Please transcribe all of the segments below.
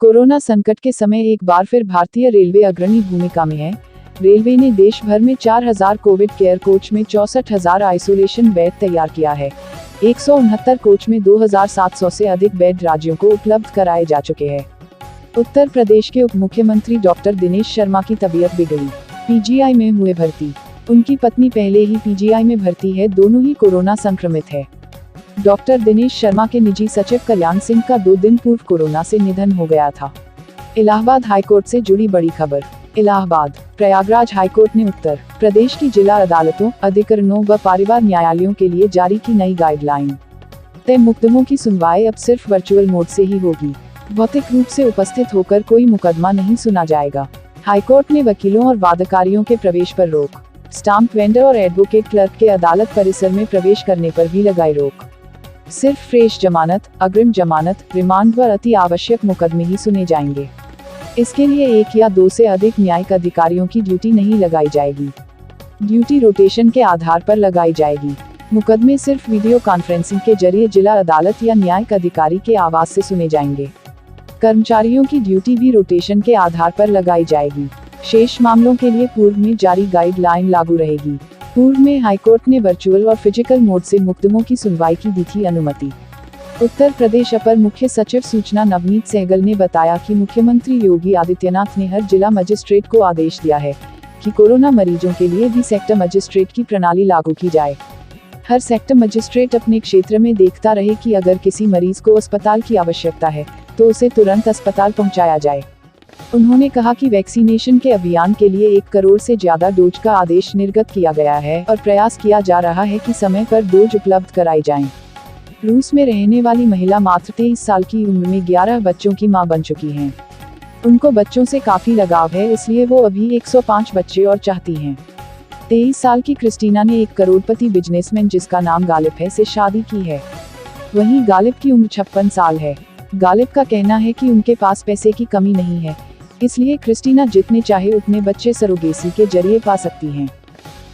Corona संकट के समय एक बार फिर भारतीय रेलवे अग्रणी भूमिका में है। रेलवे ने देश भर में 4000 कोविड केयर कोच में 64,000 आइसोलेशन बेड तैयार किया है। 169 कोच में 2700 से अधिक बेड राज्यों को उपलब्ध कराए जा चुके हैं। उत्तर प्रदेश के उप मुख्यमंत्री डॉक्टर दिनेश शर्मा की तबीयत बिगड़ी, पीजीआई में हुए भर्ती। उनकी पत्नी पहले ही पीजीआई में भर्ती है, दोनों ही कोरोना संक्रमित है। डॉक्टर दिनेश शर्मा के निजी सचिव कल्याण सिंह का 2 दिन पूर्व कोरोना से निधन हो गया था। इलाहाबाद हाईकोर्ट से जुड़ी बड़ी खबर। इलाहाबाद प्रयागराज हाईकोर्ट ने उत्तर प्रदेश की जिला अदालतों, अधिकरणों व परिवार न्यायालयों के लिए जारी की नई गाइडलाइन। तय मुकदमों की सुनवाई अब सिर्फ वर्चुअल मोड से ही होगी। भौतिक रूप से उपस्थित होकर कोई मुकदमा नहीं सुना जाएगा। हाईकोर्ट ने वकीलों और वादकारियों के प्रवेश पर रोक, स्टाम्प वेंडर और एडवोकेट क्लर्क के अदालत परिसर में प्रवेश करने पर भी लगाई रोक। सिर्फ फ्रेश जमानत, अग्रिम जमानत, रिमांड व अति आवश्यक मुकदमे ही सुने जाएंगे। इसके लिए 1 या 2 से अधिक न्यायिक अधिकारियों की ड्यूटी नहीं लगाई जाएगी। ड्यूटी रोटेशन के आधार पर लगाई जाएगी। मुकदमे सिर्फ वीडियो कॉन्फ्रेंसिंग के जरिए जिला अदालत या न्यायिक अधिकारी के आवास से सुने जाएंगे। कर्मचारियों की ड्यूटी भी रोटेशन के आधार पर लगाई जाएगी। शेष मामलों के लिए पूर्व में जारी गाइडलाइन लागू रहेगी। पूर्व में हाईकोर्ट ने वर्चुअल और फिजिकल मोड से मुकदमों की सुनवाई की दी थी अनुमति। उत्तर प्रदेश अपर मुख्य सचिव सूचना नवनीत सहगल ने बताया कि मुख्यमंत्री योगी आदित्यनाथ ने हर जिला मजिस्ट्रेट को आदेश दिया है कि कोरोना मरीजों के लिए भी सेक्टर मजिस्ट्रेट की प्रणाली लागू की जाए। हर सेक्टर मजिस्ट्रेट अपने क्षेत्र में देखता रहे कि अगर किसी मरीज को अस्पताल की आवश्यकता है तो उसे तुरंत अस्पताल पहुंचाया जाए। उन्होंने कहा कि वैक्सीनेशन के अभियान के लिए 1 करोड़ से ज्यादा डोज का आदेश निर्गत किया गया है और प्रयास किया जा रहा है कि समय पर डोज उपलब्ध कराई जाएं। रूस में रहने वाली महिला मात्र 23 साल की उम्र में 11 बच्चों की मां बन चुकी हैं। उनको बच्चों से काफी लगाव है, इसलिए वो अभी 105 बच्चे और चाहती हैं। 23 साल की क्रिस्टीना ने एक करोड़पति बिजनेसमैन जिसका नाम गालिब है से शादी की है। वहीं गालिब की उम्र 56 साल है। गालिब का कहना है कि उनके पास पैसे की कमी नहीं है, इसलिए क्रिस्टीना जितने चाहे उतने बच्चे सरोगेसी के जरिए पा सकती हैं।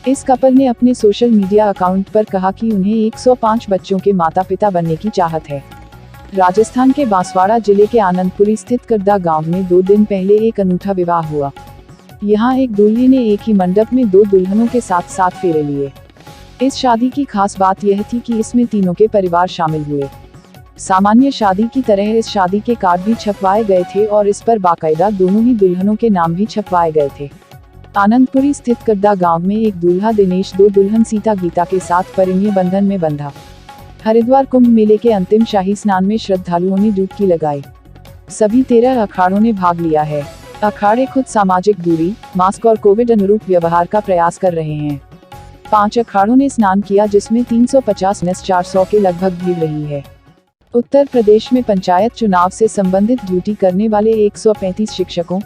इस कपल ने अपने सोशल मीडिया अकाउंट पर कहा कि उन्हें 105 बच्चों के माता पिता बनने की चाहत है। राजस्थान के बांसवाड़ा जिले के आनंदपुरी स्थित करदा गांव में 2 दिन पहले एक अनूठा विवाह हुआ। यहाँ एक दूल्हे ने एक ही मंडप में 2 दुल्हनों के साथ 7 फेरे लिए। इस शादी की खास बात यह थी कि इसमें तीनों के परिवार शामिल हुए। सामान्य शादी की तरह इस शादी के कार्ड भी छपवाए गए थे और इस पर बाकायदा दोनों ही दुल्हनों के नाम भी छपवाए गए थे। आनंदपुरी स्थित करदा गांव में एक दूल्हा दिनेश 2 दुल्हन सीता गीता के साथ परिणय बंधन में बंधा। हरिद्वार कुंभ मेले के अंतिम शाही स्नान में श्रद्धालुओं ने डुबकी लगाई। सभी 13 अखाड़ों ने भाग लिया है। अखाड़े खुद सामाजिक दूरी, मास्क और कोविड अनुरूप व्यवहार का प्रयास कर रहे हैं। 5 अखाड़ों ने स्नान किया, जिसमें 350-400 के लगभग भीड़ रही है। उत्तर प्रदेश में पंचायत चुनाव से संबंधित ड्यूटी करने वाले 135 शिक्षकों,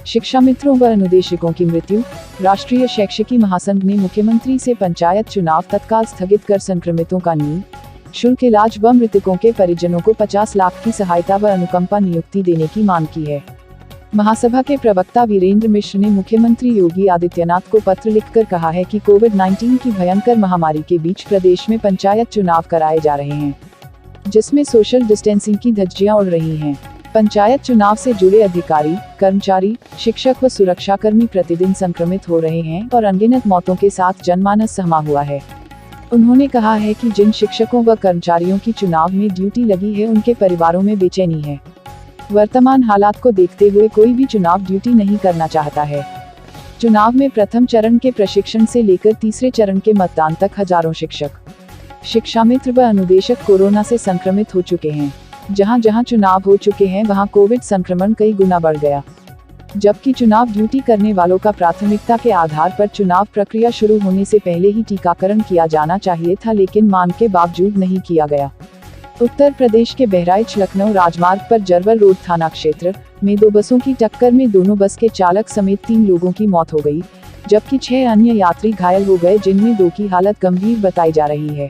शिक्षा मित्रों व अनुदेशकों की मृत्यु। राष्ट्रीय शैक्षिकी महासंघ ने मुख्यमंत्री से पंचायत चुनाव तत्काल स्थगित कर संक्रमितों का निःशुल्क इलाज व मृतकों के परिजनों को 50 लाख की सहायता व अनुकंपा नियुक्ति देने की मांग की है। महासभा के प्रवक्ता वीरेंद्र मिश्र ने मुख्यमंत्री योगी आदित्यनाथ को पत्र लिखकर कहा है कि कोविड-19 की भयंकर महामारी के बीच प्रदेश में पंचायत चुनाव कराए जा रहे हैं, जिसमें सोशल डिस्टेंसिंग की धज्जियां उड़ रही हैं। पंचायत चुनाव से जुड़े अधिकारी, कर्मचारी, शिक्षक व सुरक्षाकर्मी प्रतिदिन संक्रमित हो रहे हैं और अनगिनत मौतों के साथ जनमानस सहमा हुआ है। उन्होंने कहा है कि जिन शिक्षकों व कर्मचारियों की चुनाव में ड्यूटी लगी है उनके परिवारों में बेचैनी है। वर्तमान हालात को देखते हुए कोई भी चुनाव ड्यूटी नहीं करना चाहता है। चुनाव में प्रथम चरण के प्रशिक्षण से लेकर तीसरे चरण के मतदान तक हजारों शिक्षक, शिक्षा मित्र व अनुदेशक कोरोना से संक्रमित हो चुके हैं। जहां जहां चुनाव हो चुके हैं वहां कोविड संक्रमण कई गुना बढ़ गया। जबकि चुनाव ड्यूटी करने वालों का प्राथमिकता के आधार पर चुनाव प्रक्रिया शुरू होने से पहले ही टीकाकरण किया जाना चाहिए था, लेकिन मांग के बावजूद नहीं किया गया। उत्तर प्रदेश के बहराइच लखनऊ राजमार्ग पर जरवल रोड थाना क्षेत्र में 2 बसों की टक्कर में दोनों बस के चालक समेत 3 लोगों की मौत हो गई, जबकि 6 अन्य यात्री घायल हो गए, जिनमें 2 की हालत गंभीर बताई जा रही है।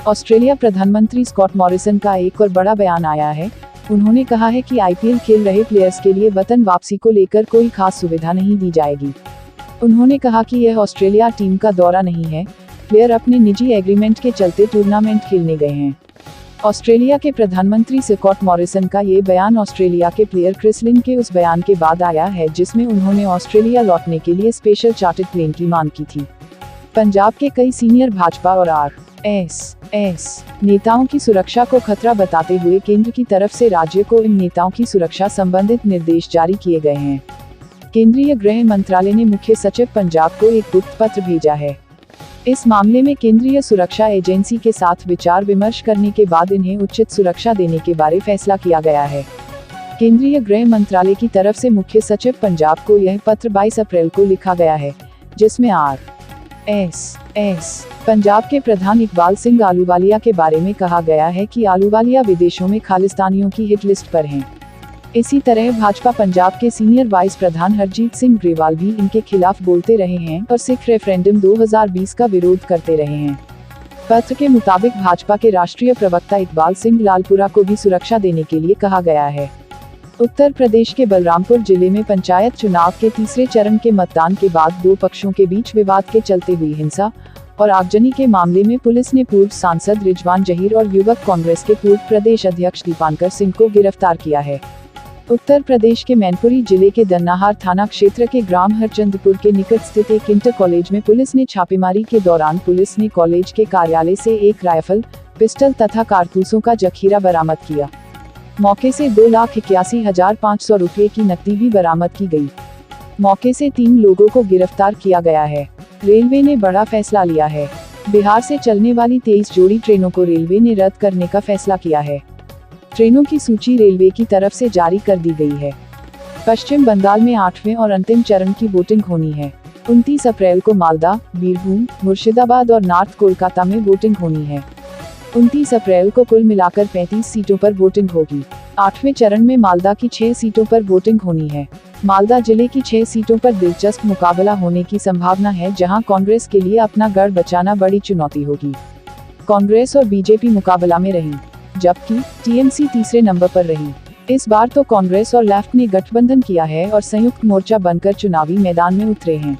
ऑस्ट्रेलिया प्रधानमंत्री स्कॉट मॉरिसन का एक और बड़ा बयान आया है। उन्होंने कहा है कि आईपीएल खेल रहे प्लेयर्स के लिए वतन वापसी को लेकर कोई खास सुविधा नहीं दी जाएगी। उन्होंने कहा कि यह ऑस्ट्रेलिया टीम का दौरा नहीं है, प्लेयर अपने निजी एग्रीमेंट के चलते टूर्नामेंट खेलने गए हैं। ऑस्ट्रेलिया के प्रधानमंत्री स्कॉट मॉरिसन का ये बयान ऑस्ट्रेलिया के प्लेयर क्रिस लिन के उस बयान के बाद आया है जिसमें उन्होंने ऑस्ट्रेलिया लौटने के लिए स्पेशल चार्टर्ड प्लेन की मांग की थी। पंजाब के कई सीनियर भाजपा और आरएसएस नेताओं की सुरक्षा को खतरा बताते हुए केंद्र की तरफ से राज्य को इन नेताओं की सुरक्षा संबंधित निर्देश जारी किए गए हैं। केंद्रीय गृह मंत्रालय ने मुख्य सचिव पंजाब को एक गुप्त पत्र भेजा है। इस मामले में केंद्रीय सुरक्षा एजेंसी के साथ विचार विमर्श करने के बाद इन्हें उचित सुरक्षा देने के बारे फैसला किया गया है। केंद्रीय गृह मंत्रालय की तरफ से मुख्य सचिव पंजाब को यह पत्र 22 अप्रैल को लिखा गया है, जिसमें आरएसएस पंजाब के प्रधान इकबाल सिंह आलूवालिया के बारे में कहा गया है कि आलूवालिया विदेशों में खालिस्तानियों की हिट लिस्ट पर हैं। इसी तरह भाजपा पंजाब के सीनियर वाइस प्रधान हरजीत सिंह ग्रेवाल भी इनके खिलाफ बोलते रहे हैं और सिख रेफरेंडम 2020 का विरोध करते रहे हैं। पत्र के मुताबिक भाजपा के राष्ट्रीय प्रवक्ता इकबाल सिंह लालपुरा को भी सुरक्षा देने के लिए कहा गया है। उत्तर प्रदेश के बलरामपुर जिले में पंचायत चुनाव के तीसरे चरण के मतदान के बाद दो पक्षों के बीच विवाद के चलते हुई हिंसा और आगजनी के मामले में पुलिस ने पूर्व सांसद रिजवान जहीर और युवक कांग्रेस के पूर्व प्रदेश अध्यक्ष दीपांकर सिंह को गिरफ्तार किया है। उत्तर प्रदेश के मैनपुरी जिले के दन्नाहार थाना क्षेत्र के ग्राम हरचंदपुर के निकट स्थित एक इंटर कॉलेज में पुलिस ने छापेमारी के दौरान पुलिस ने कॉलेज के कार्यालय से एक राइफल, पिस्टल तथा कारतूसों का जखीरा बरामद किया। मौके से 2,81,500 रुपये की नकदी भी बरामद की गई। मौके से 3 लोगों को गिरफ्तार किया गया है। रेलवे ने बड़ा फैसला लिया है। बिहार से चलने वाली 23 जोड़ी ट्रेनों को रेलवे ने रद्द करने का फैसला किया है। ट्रेनों की सूची रेलवे की तरफ से जारी कर दी गई है। पश्चिम बंगाल में 8वें और अंतिम चरण की वोटिंग होनी है। 29 अप्रैल को मालदा, बीरभूम, मुर्शिदाबाद और नॉर्थ कोलकाता में वोटिंग होनी है। 29 अप्रैल को कुल मिलाकर 35 सीटों पर वोटिंग होगी। 8वें चरण में मालदा की 6 सीटों पर वोटिंग होनी है। मालदा जिले की 6 सीटों पर दिलचस्प मुकाबला होने की संभावना है, जहां कांग्रेस के लिए अपना गढ़ बचाना बड़ी चुनौती होगी। कांग्रेस और बीजेपी मुकाबला में रही, जबकि टीएमसी तीसरे नंबर पर रही। इस बार तो कांग्रेस और लेफ्ट ने गठबंधन किया है और संयुक्त मोर्चा बनकर चुनावी मैदान में उतरे हैं।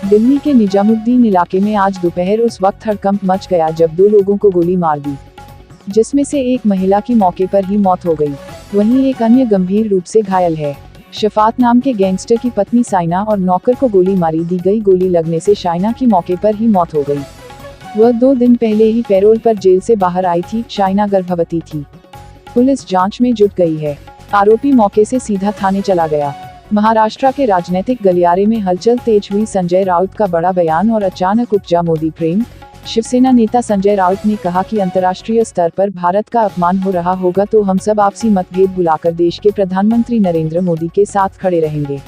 दिल्ली के निजामुद्दीन इलाके में आज दोपहर उस वक्त हड़कंप मच गया जब 2 लोगों को गोली मार दी, जिसमें से एक महिला की मौके पर ही मौत हो गई। वहीं एक अन्य गंभीर रूप से घायल है। शफात नाम के गैंगस्टर की पत्नी साइना और नौकर को गोली मारी दी गई। गोली लगने से शाइना की मौके पर ही मौत हो गई। वह 2 दिन पहले ही पैरोल पर जेल से बाहर आई थी। शाइना गर्भवती थी। पुलिस जांच में जुट गई है। आरोपी मौके से सीधा थाने चला गया। महाराष्ट्र के राजनीतिक गलियारे में हलचल तेज हुई। संजय राउत का बड़ा बयान और अचानक उपजा मोदी प्रेम। शिवसेना नेता संजय राउत ने कहा कि अंतर्राष्ट्रीय स्तर पर भारत का अपमान हो रहा होगा तो हम सब आपसी मतभेद भुलाकर देश के प्रधानमंत्री नरेंद्र मोदी के साथ खड़े रहेंगे।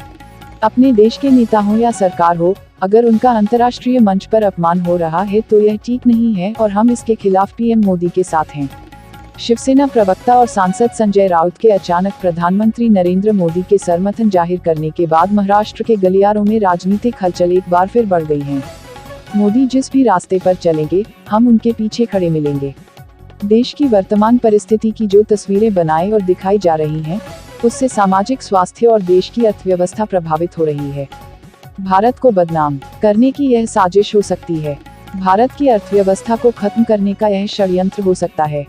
अपने देश के नेता हो या सरकार हो, अगर उनका अंतर्राष्ट्रीय मंच पर अपमान हो रहा है तो यह ठीक नहीं है और हम इसके खिलाफ पीएम मोदी के साथ हैं। शिवसेना प्रवक्ता और सांसद संजय राउत के अचानक प्रधानमंत्री नरेंद्र मोदी के समर्थन जाहिर करने के बाद महाराष्ट्र के गलियारों में राजनीतिक हलचल एक बार फिर बढ़ गई है। मोदी जिस भी रास्ते पर चलेंगे, हम उनके पीछे खड़े मिलेंगे। देश की वर्तमान परिस्थिति की जो तस्वीरें बनाई और दिखाई जा रही हैं, उससे सामाजिक स्वास्थ्य और देश की अर्थव्यवस्था प्रभावित हो रही है। भारत को बदनाम करने की यह साजिश हो सकती है। भारत की अर्थव्यवस्था को खत्म करने का यह षड्यंत्र हो सकता है।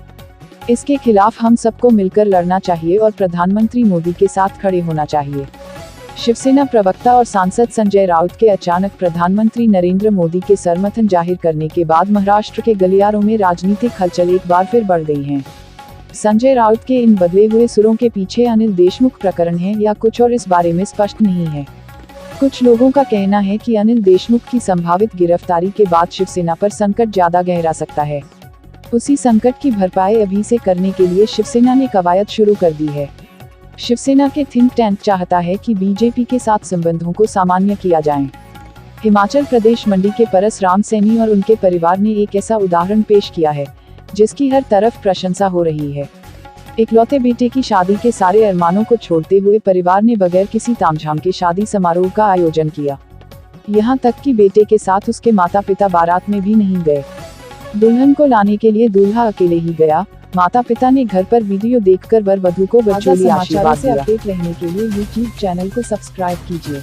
इसके खिलाफ हम सबको मिलकर लड़ना चाहिए और प्रधानमंत्री मोदी के साथ खड़े होना चाहिए। शिवसेना प्रवक्ता और सांसद संजय राउत के अचानक प्रधानमंत्री नरेंद्र मोदी के समर्थन जाहिर करने के बाद महाराष्ट्र के गलियारों में राजनीतिक हलचल एक बार फिर बढ़ गई है। संजय राउत के इन बदले हुए सुरों के पीछे अनिल देशमुख प्रकरण है या कुछ और, इस बारे में स्पष्ट नहीं है। कुछ लोगों का कहना है कि अनिल देशमुख की संभावित गिरफ्तारी के बाद शिवसेना पर संकट ज्यादा गहरा सकता है। उसी संकट की भरपाई अभी से करने के लिए शिवसेना ने कवायद शुरू कर दी है। शिवसेना के थिंक टैंक चाहता है कि बीजेपी के साथ संबंधों को सामान्य किया जाए। हिमाचल प्रदेश मंडी के परसराम सैनी और उनके परिवार ने एक ऐसा उदाहरण पेश किया है जिसकी हर तरफ प्रशंसा हो रही है। इकलौते बेटे की शादी के सारे अरमानों को छोड़ते हुए परिवार ने बगैर किसी तामझाम के शादी समारोह का आयोजन किया। यहाँ तक कि बेटे के साथ उसके माता पिता बारात में भी नहीं गए। दुल्हन को लाने के लिए दूल्हा अकेले ही गया। माता पिता ने घर पर वीडियो देखकर वर वधू को वर्चुअली आशीर्वाद दिया। अपडेट रहने के लिए YouTube चैनल को सब्सक्राइब कीजिए।